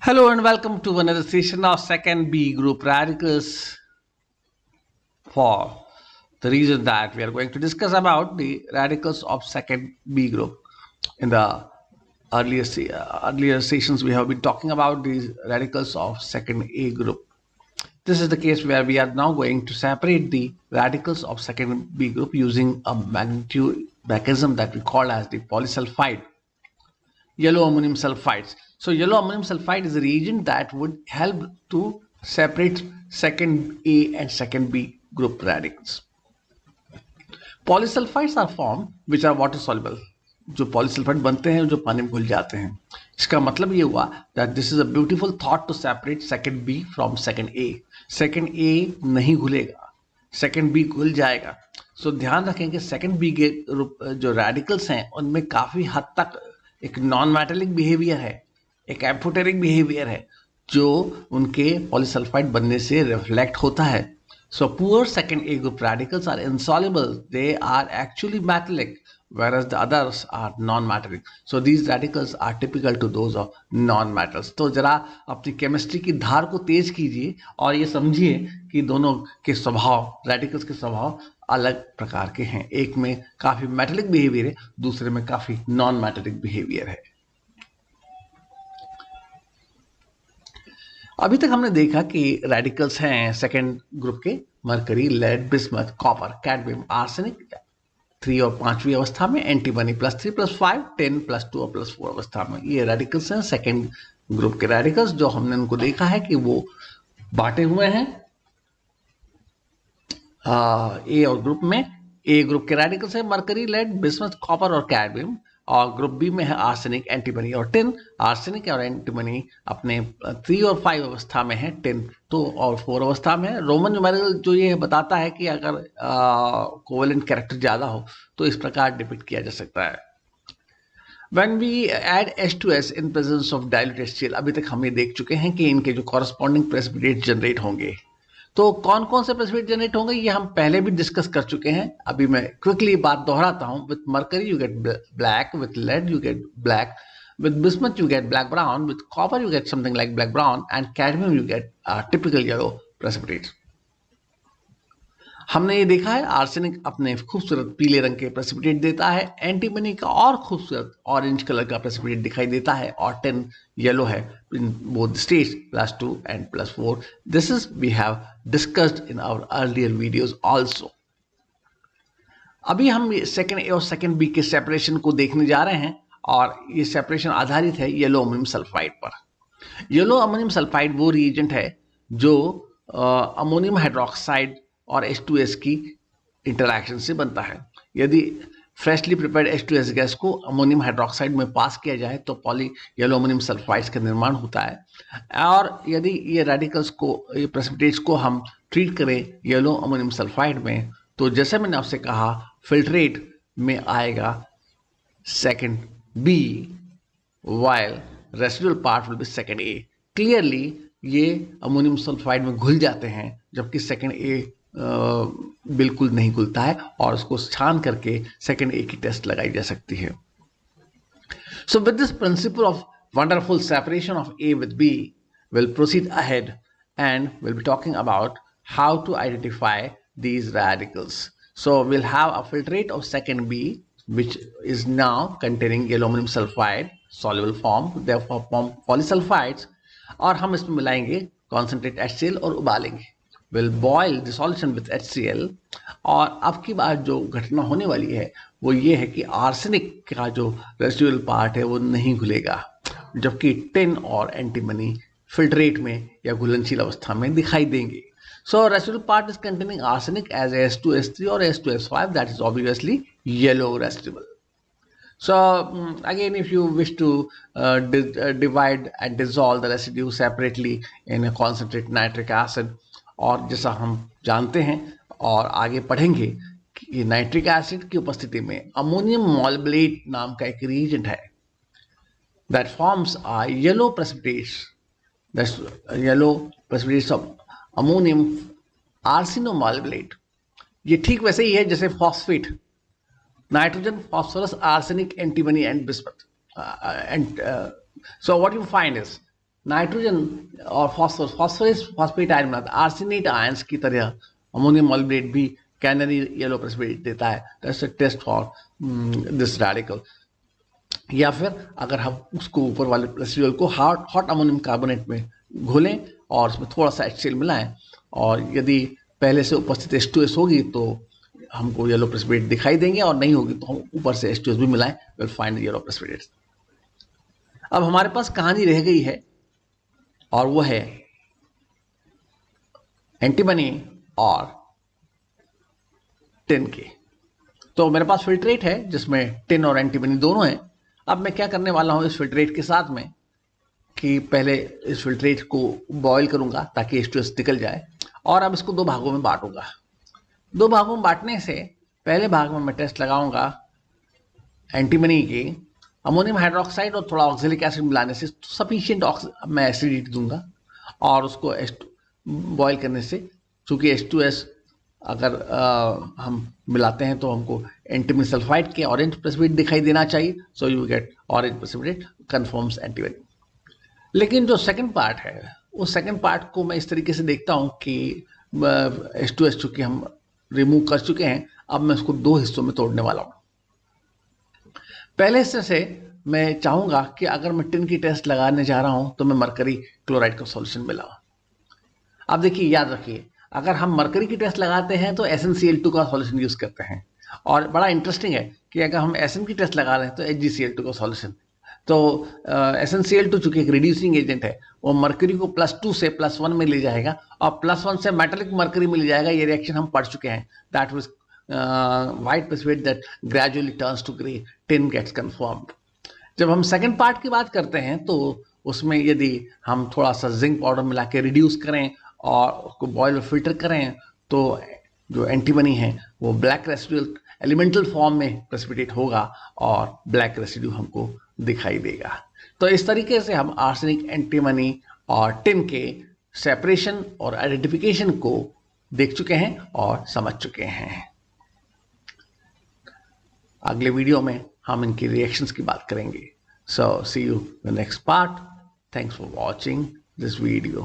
Hello and welcome to another session of second B group radicals for the reason that we are going to discuss about the radicals of second B group. In the earlier sessions we have been talking about these radicals of second A group. This is the case where we are now going to separate the radicals of second B group using a magnitude mechanism that we call as the polysulfide. Yellow ammonium sulfides. So yellow ammonium sulfide is a reagent that would help to separate second A and second B group radicals. Polysulfides are formed which are water soluble. जो polysulphide बनते हैं जो पानी में घुल जाते हैं. इसका मतलब ये हुआ that this is a beautiful thought to separate second B from second A. second A नहीं घुलेगा, second B घुल जाएगा. सो ध्यान रखें कि second B के जो रेडिकल्स हैं उनमें काफी हद तक एक नॉन मेटेलिक बिहेवियर है, एक एम्फोटेरिक बिहेवियर है जो उनके पॉलीसल्फाइड बनने से रिफ्लेक्ट होता है. So poor second A group radicals are insoluble. They are actually metallic, whereas the others are non-metallic. So these radicals are typical to those of non-metals. तो जरा अपनी केमिस्ट्री की धार को तेज कीजिए और ये समझिए कि दोनों के स्वभाव, रेडिकल्स के स्वभाव अलग प्रकार के हैं. एक में काफी मेटेलिक बिहेवियर है, दूसरे में काफी नॉन मेटेलिक बिहेवियर है. अभी तक हमने देखा कि रेडिकल्स हैं सेकेंड ग्रुप के mercury, lead, bismuth, copper, cadmium, arsenic 3 और 5वीं अवस्था में, एंटीमनी +3 +5, 10 +2 और +4 अवस्था में. ये रेडिकल्स हैं सेकेंड ग्रुप के रेडिकल्स जो हमने उनको देखा है कि वो बांटे हुए हैं ए और ग्रुप में. ए ग्रुप के रेडिकल्स है मरकरी, लेड, बिस्मथ, कॉपर और कैडमियम, और ग्रुप बी में है आर्सेनिक, एंटीमनी और टिन. आर्सेनिक और एंटीमनी अपने 3 और 5 अवस्था में है, टिन 2 और 4 अवस्था में है. रोमन न्यूमेरिकल जो ये बताता है कि अगर कोवेलेंट कैरेक्टर ज्यादा हो तो इस प्रकार डिपिक्ट किया जा सकता है. When we add H2S in presence of diluted HCl, अभी तक हम ये देख चुके हैं कि इनके जो कॉरस्पॉन्डिंग प्रेसिपिटेट जनरेट होंगे. तो कौन कौन से प्रेसिपिटेट जनरेट होंगे ये हम पहले भी डिस्कस कर चुके हैं. अभी मैं क्विकली बात दोहराता हूं. With mercury you get black, with lead you get black, with bismuth you get black brown, with copper you get something like black brown, and cadmium you get typical yellow precipitate. हमने ये देखा है arsenic अपने खूबसूरत पीले रंग के precipitate देता है, एंटीमनी का और खूबसूरत ऑरेंज कलर का प्रेसिपिटेट दिखाई देता है, और टिन येलो है in both states +2 and +4. This is we have discussed in our earlier videos also. अभी हम सेकेंड ए और सेकेंड बी के सेपरेशन को देखने जा रहे हैं, और ये सेपरेशन आधारित है येलो अमोनियम सल्फाइड पर. येलो अमोनियम सल्फाइड वो रिएजेंट है जो अमोनियम हाइड्रोक्साइड और H2S की इंटरैक्शन से बनता है. यदि फ्रेशली प्रिपेयर्ड H2S गैस को अमोनियम हाइड्रोक्साइड में पास किया जाए तो पॉली येलो अमोनियम सल्फाइड्स का निर्माण होता है. और यदि ये रेडिकल्स को, ये प्रेसिपिटेट्स को हम ट्रीट करें येलो अमोनियम सल्फाइड में, तो जैसे मैंने आपसे कहा फिल्ट्रेट में आएगा second B while residual part will be second A. Clearly ये अमोनियम सल्फाइड में घुल जाते हैं, जबकि सेकेंड A बिल्कुल नहीं घुलता है, और उसको छान करके सेकेंड A की टेस्ट लगाई जा सकती है. So with this principle of wonderful separation of A with B, we'll proceed ahead and we'll be talking about how to identify these radicals. So we'll have a filtrate of second B which is now containing yellow ammonium sulfide soluble form, therefore form polysulfides, और हम इसमें मिलाएंगे concentrate HCl और उबालेंगे. We'll boil the solution with HCl. और अब की बात जो घटना होने वाली है वो ये है कि आर्सेनिक का जो रेसिडुअल पार्ट है वो नहीं घुलेगा, जबकि टिन और एंटीमनी फिल्ट्रेट में या घुलनशील अवस्था में दिखाई देंगे. So residual part is containing arsenic as H2S3 or H2S5, that is obviously yellow residual. So again, if you wish to divide and dissolve the residue separately in a concentrate nitric acid, और जैसा हम जानते हैं और आगे पढ़ेंगे कि nitric acid की उपस्थिति में अमोनियम मॉलिब्लेट नाम का एक रिएजेंट है that forms a yellow precipitates, that's yellow precipitates of ammonium arsenomolybdate. ये ठीक वैसे ही है जैसे phosphate, nitrogen, phosphorus, arsenic, antimony and bismuth. And so what you find is nitrogen और फॉस्फोरस फॉस्फेट आयन बनाता है। आर्सेनेट आयंस की तरह अमोनियम मॉलिब्डेट भी कैनरी येलो प्रेसिपिटेट देता है। That's a test for this radical. या फिर अगर हम उसको ऊपर वाले रेसिड्यूल को हॉट अमोनियम कार्बोनेट में घोलें और उसमें थोड़ा सा HCl मिलाएं, और यदि पहले से उपस्थित H2S होगी तो हमको येलो प्रेसिपिटेट दिखाई देंगे, और नहीं होगी तो हम ऊपर से H2S भी मिलाएं, विल फाइंड येलो प्रेसिपिटेट्स। अब हमारे पास कहानी रह गई है, और वो है एंटीमनी और टिन की। तो मेरे पास फिल्ट्रेट है जिसमें टिन और एंटीमनी दोनों हैं। अब मैं क्या करने वाला हूं इस फिल्ट्रेट के साथ में कि पहले इस फिल्ट्रेट को बॉईल करूंगा ताकि H2S निकल जाए, और अब इसको दो भागों में बांटूंगा। दो भागों में बांटने से पहले भाग में मैं टेस्ट लगाऊंगा एंटीमनी की अमोनियम हाइड्रोक्साइड और थोड़ा ऑक्जेलिक एसिड मिलाने से सफिशिएंट मैं एसिडिटी दूंगा, और उसको बॉईल करने से चूंकि H2S अगर हम मिलाते हैं तो हमको एंटीमनी सल्फाइड के ऑरेंज प्रेसिपिटेट दिखाई देना चाहिए, so you get orange precipitate confirms antimony. लेकिन जो सेकंड पार्ट है, उस सेकंड पार्ट को मैं इस तरीके से देखता हूं कि H2S चूंकि हम रिमूव कर चुके हैं, अब मैं उसको दो हिस्सों में तोड़ने वाला हूं। पहले हिस्से से मैं चाहूंगा कि अगर मैं टिन की टेस्ट लगाने जा रहा हूं तो मैं मरकरी क्लोराइड का सॉल्यूशन मिलाऊं। अब देखिए, याद रखिए, अगर हम मरकरी की टेस्ट लगाते हैं तो SnCl2 का सॉल्यूशन यूज करते हैं, और बड़ा इंटरेस्टिंग है कि अगर हम Sn की टेस्ट लगा रहे हैं तो HgCl2 का सॉल्यूशन। तो SnCl2 चूंकि एक रिड्यूसिंग एजेंट है, वो मरकरी को +2 से +1 में ले जाएगा, और +1 से मेटेलिक मरकरी में ले जाएगा। ये रिएक्शन हम पढ़ चुके हैं, that was white precipitate that gradually turns to gray, tin gets confirmed। जब हम सेकंड पार्ट की बात करते हैं तो उसमें यदि हम थोड़ा सा जिंक पाउडर मिला के रिड्यूस करें और उसको बॉयल में फिल्टर करें तो जो एंटीमनी है वो ब्लैक रेसिड्यूल एलिमेंटल फॉर्म में प्रेसिपिटेट होगा, और ब्लैक रेसिड्यू हमको दिखाई देगा। तो इस तरीके से हम आर्सेनिक, एंटीमनी और टिन के सेपरेशन और आइडेंटिफिकेशन को देख चुके हैं और समझ चुके हैं। अगले वीडियो में हम इनकी रिएक्शंस की बात करेंगे। So see you the next part. Thanks for watching this video.